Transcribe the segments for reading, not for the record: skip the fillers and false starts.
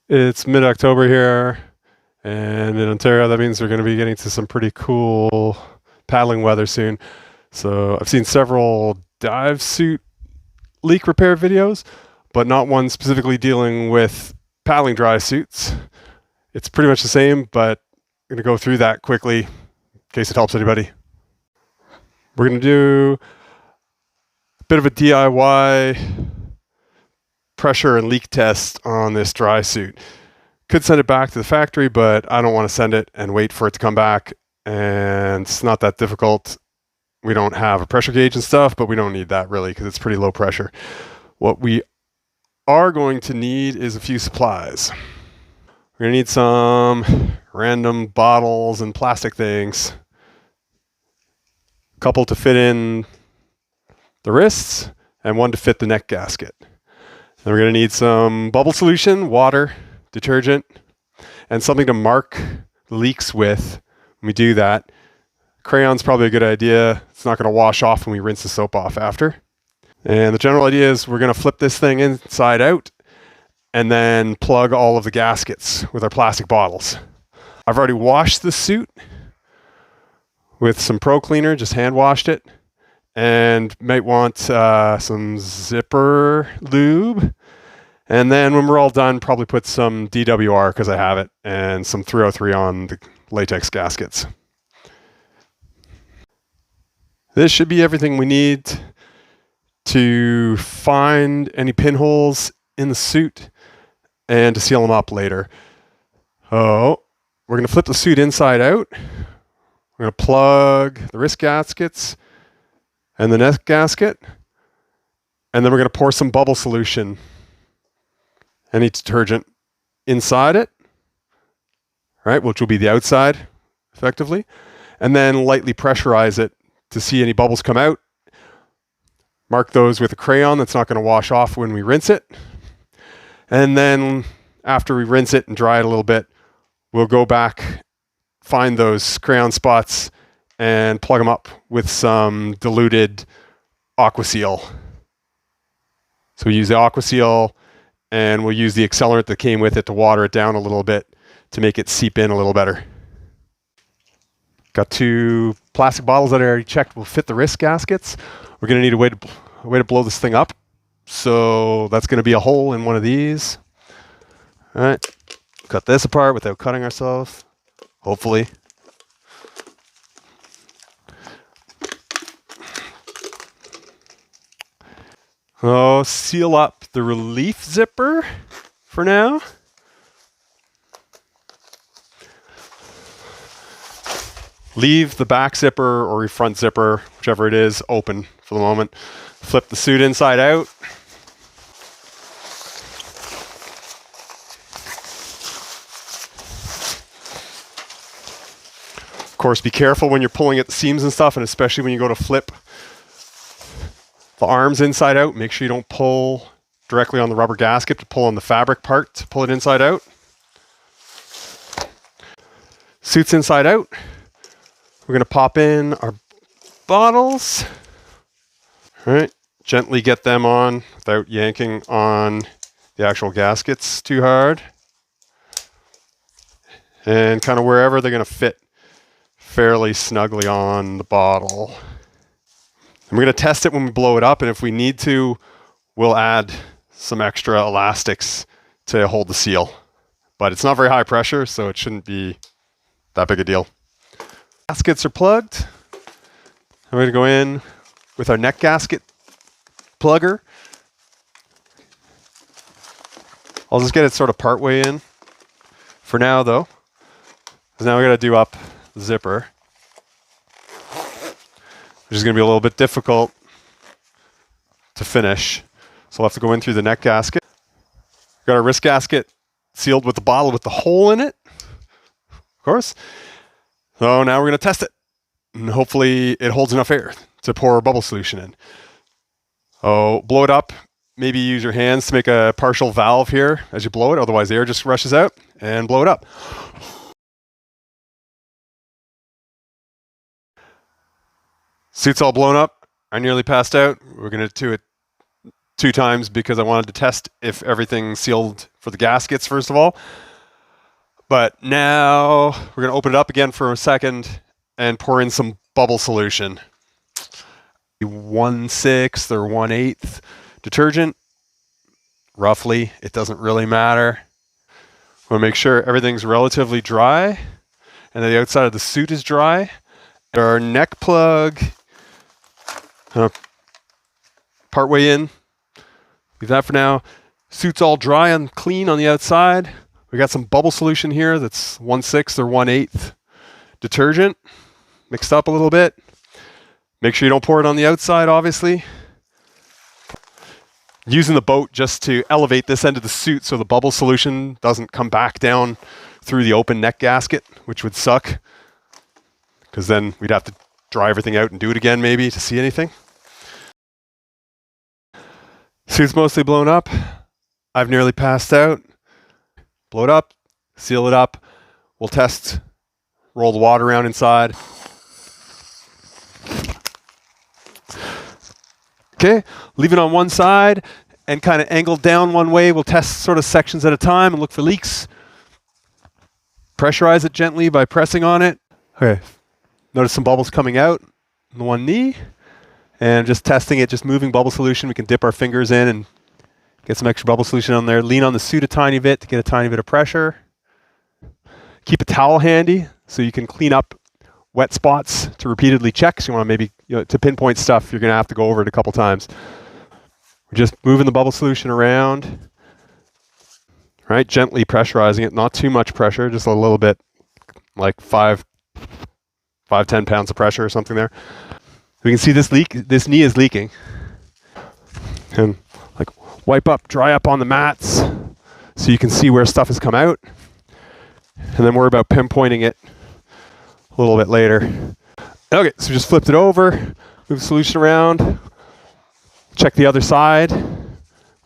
It's mid-October here, and in Ontario, that means we're going to be getting to some pretty cool paddling weather soon. So I've seen several dive suit leak repair videos, but not one specifically dealing with paddling dry suits. It's pretty much the same, but I'm going to go through that quickly in case it helps anybody. We're going to do a bit of a DIY pressure and leak test on this dry suit. Could send it back to the factory, but I don't want to send it and wait for it to come back. And it's not that difficult. We don't have a pressure gauge and stuff, but we don't need that really because it's pretty low pressure. What we are going to need is a few supplies. We're going to need some random bottles and plastic things. A couple to fit in the wrists and one to fit the neck gasket. Then we're going to need some bubble solution, water, detergent, and something to mark leaks with when we do that. Crayon's probably a good idea. It's not going to wash off when we rinse the soap off after. And the general idea is we're going to flip this thing inside out and then plug all of the gaskets with our plastic bottles. I've already washed the suit with some Pro Cleaner, just hand washed it, and might want some zipper lube. And then when we're all done, probably put some DWR, because I have it, and some 303 on the latex gaskets. This should be everything we need to find any pinholes in the suit and to seal them up later. Oh, we're going to flip the suit inside out. We're going to plug the wrist gaskets and the neck gasket, and then we're going to pour some bubble solution, any detergent, inside it, right, which will be the outside, effectively, and then lightly pressurize it to see any bubbles come out. Mark those with a crayon that's not going to wash off when we rinse it. And then after we rinse it and dry it a little bit, we'll go back, find those crayon spots, and plug them up with some diluted Aquaseal. So we use the Aquaseal, and we'll use the accelerant that came with it to water it down a little bit to make it seep in a little better. Got two plastic bottles that I already checked will fit the wrist gaskets. We're going to need a way to blow this thing up. So that's going to be a hole in one of these. All right, cut this apart without cutting ourselves, hopefully. Oh, seal up the relief zipper for now. Leave the back zipper or your front zipper, whichever it is, open for the moment. Flip the suit inside out. Of course, be careful when you're pulling at the seams and stuff, and especially when you go to flip the arms inside out. Make sure you don't pull directly on the rubber gasket, to pull on the fabric part to pull it inside out. Suit's inside out. We're going to pop in our bottles. All right, gently get them on without yanking on the actual gaskets too hard. And kind of wherever they're going to fit fairly snugly on the bottle. And we're going to test it when we blow it up, and if we need to, we'll add some extra elastics to hold the seal. But it's not very high pressure, so it shouldn't be that big a deal. Gaskets are plugged. I'm going to go in with our neck gasket plugger. I'll just get it sort of part way in for now, though, because now we got to do up the zipper, which is going to be a little bit difficult to finish. So we'll have to go in through the neck gasket. Got our wrist gasket sealed with the bottle with the hole in it, of course. So now we're going to test it, and hopefully it holds enough air to pour bubble solution in. Oh, blow it up. Maybe use your hands to make a partial valve here as you blow it, otherwise the air just rushes out, and blow it up. Suit's all blown up. I nearly passed out. We're going to do it 2 times because I wanted to test if everything's sealed for the gaskets first of all. But now we're going to open it up again for a second and pour in some bubble solution. 1/6 or 1/8 detergent, roughly. It doesn't really matter. We'll make sure everything's relatively dry and that the outside of the suit is dry. Our neck plug, partway in. Leave that for now. Suit's all dry and clean on the outside. We got some bubble solution here that's 1/6 or 1/8 detergent mixed up a little bit. Make sure you don't pour it on the outside, obviously. Using the boat just to elevate this end of the suit so the bubble solution doesn't come back down through the open neck gasket, which would suck because then we'd have to dry everything out and do it again maybe to see anything. Suit's mostly blown up. I've nearly passed out. Blow it up, seal it up. We'll test, roll the water around inside. Okay, leave it on one side and kind of angle down one way. We'll test sort of sections at a time and look for leaks. Pressurize it gently by pressing on it. Okay, notice some bubbles coming out in the one knee. And just testing it, just moving bubble solution. We can dip our fingers in and get some extra bubble solution on there. Lean on the suit a tiny bit to get a tiny bit of pressure. Keep a towel handy so you can clean up wet spots to repeatedly check. So you want to maybe, to pinpoint stuff, you're going to have to go over it a couple times. We're just moving the bubble solution around. Right, gently pressurizing it, not too much pressure, just a little bit, like 5-10 pounds of pressure or something there. We can see this leak, this knee is leaking. And like wipe up, dry up on the mats so you can see where stuff has come out. And then worry about pinpointing it a little bit later. Okay, so just flipped it over, move the solution around, check the other side.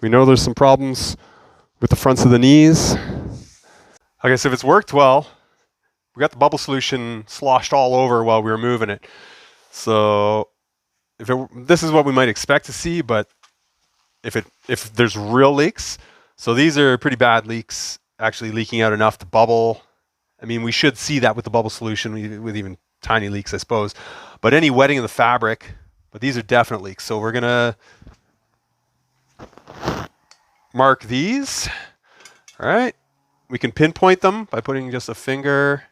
We know there's some problems with the fronts of the knees. Okay, so if it's worked well, we got the bubble solution sloshed all over while we were moving it. So this is what we might expect to see, but if there's real leaks, so these are pretty bad leaks, actually leaking out enough to bubble. I mean, we should see that with the bubble solution, with even tiny leaks, I suppose. But any wetting of the fabric, but these are definite leaks. So we're gonna mark these. All right, we can pinpoint them by putting just a finger,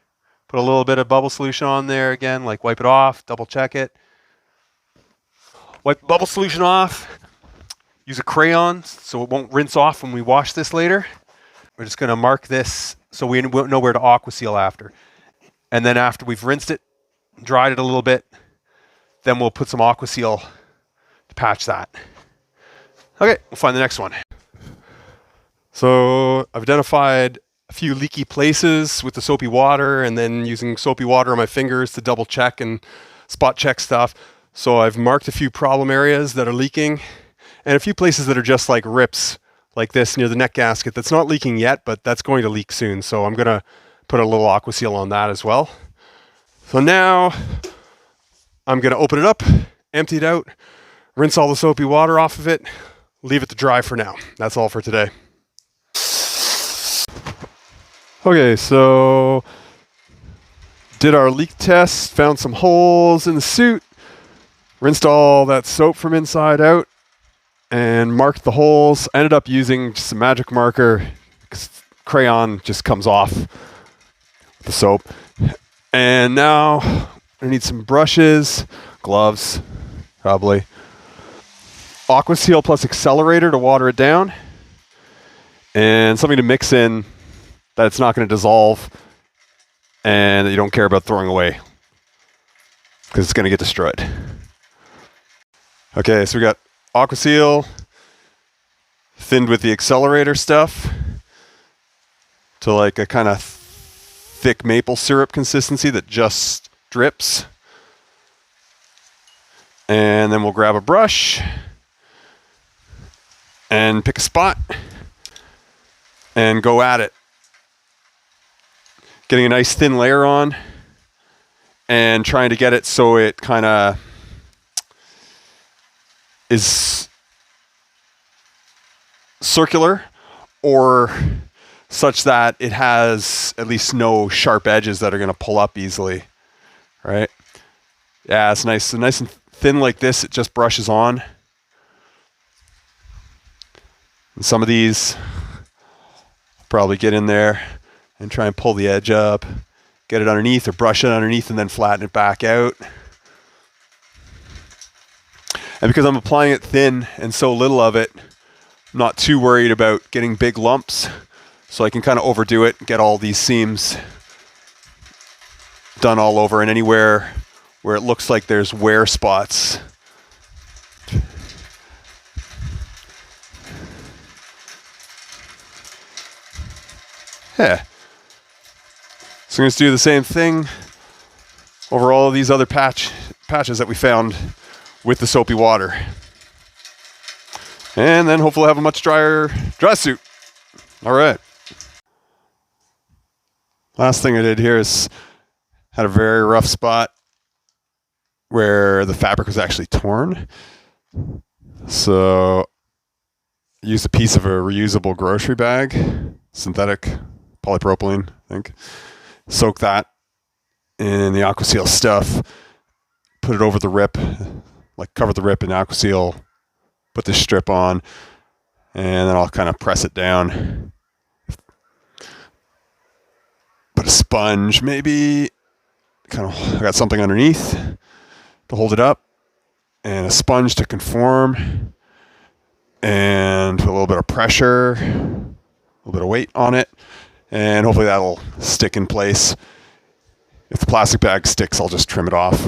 put a little bit of bubble solution on there again, like wipe it off, double check it. Wipe the bubble solution off. Use a crayon so it won't rinse off when we wash this later. We're just gonna mark this so we know where to Aquaseal after. And then after we've rinsed it, dried it a little bit, then we'll put some Aquaseal to patch that. Okay, we'll find the next one. So I've identified a few leaky places with the soapy water and then using soapy water on my fingers to double check and spot check stuff. So I've marked a few problem areas that are leaking and a few places that are just like rips like this near the neck gasket that's not leaking yet, but that's going to leak soon. So I'm gonna put a little Aquaseal on that as well. So now I'm gonna open it up, empty it out, rinse all the soapy water off of it, leave it to dry for now. That's all for today. Okay, so did our leak test, found some holes in the suit, rinsed all that soap from inside out, and marked the holes. I ended up using just a magic marker because crayon just comes off the soap. And now I need some brushes, gloves, probably. Aquaseal plus accelerator to water it down, and something to mix in that it's not going to dissolve and that you don't care about throwing away because it's going to get destroyed. Okay, so we got Aquaseal thinned with the accelerator stuff to like a kind of thick maple syrup consistency that just drips. And then we'll grab a brush and pick a spot and go at it. Getting a nice thin layer on and trying to get it so it kind of is circular or such that it has at least no sharp edges that are going to pull up easily, right? Yeah, it's nice. So nice and thin like this, it just brushes on. And some of these, probably get in there and try and pull the edge up, get it underneath or brush it underneath and then flatten it back out. And because I'm applying it thin and so little of it, I'm not too worried about getting big lumps. So I can kind of overdo it, get all these seams done all over, and anywhere where it looks like there's wear spots. Yeah. So I'm going to do the same thing over all of these other patches that we found with the soapy water. And then hopefully have a much drier dry suit. All right. Last thing I did here is had a very rough spot where the fabric was actually torn. So I used a piece of a reusable grocery bag, synthetic polypropylene, I think. Soak that in the Aquaseal stuff, put it over the rip, like cover the rip in Aquaseal, put this strip on, and then I'll kind of press it down. Put a sponge, maybe, kind of, I got something underneath to hold it up, and a sponge to conform, and put a little bit of pressure, a little bit of weight on it, and hopefully that'll stick in place. If the plastic bag sticks, I'll just trim it off.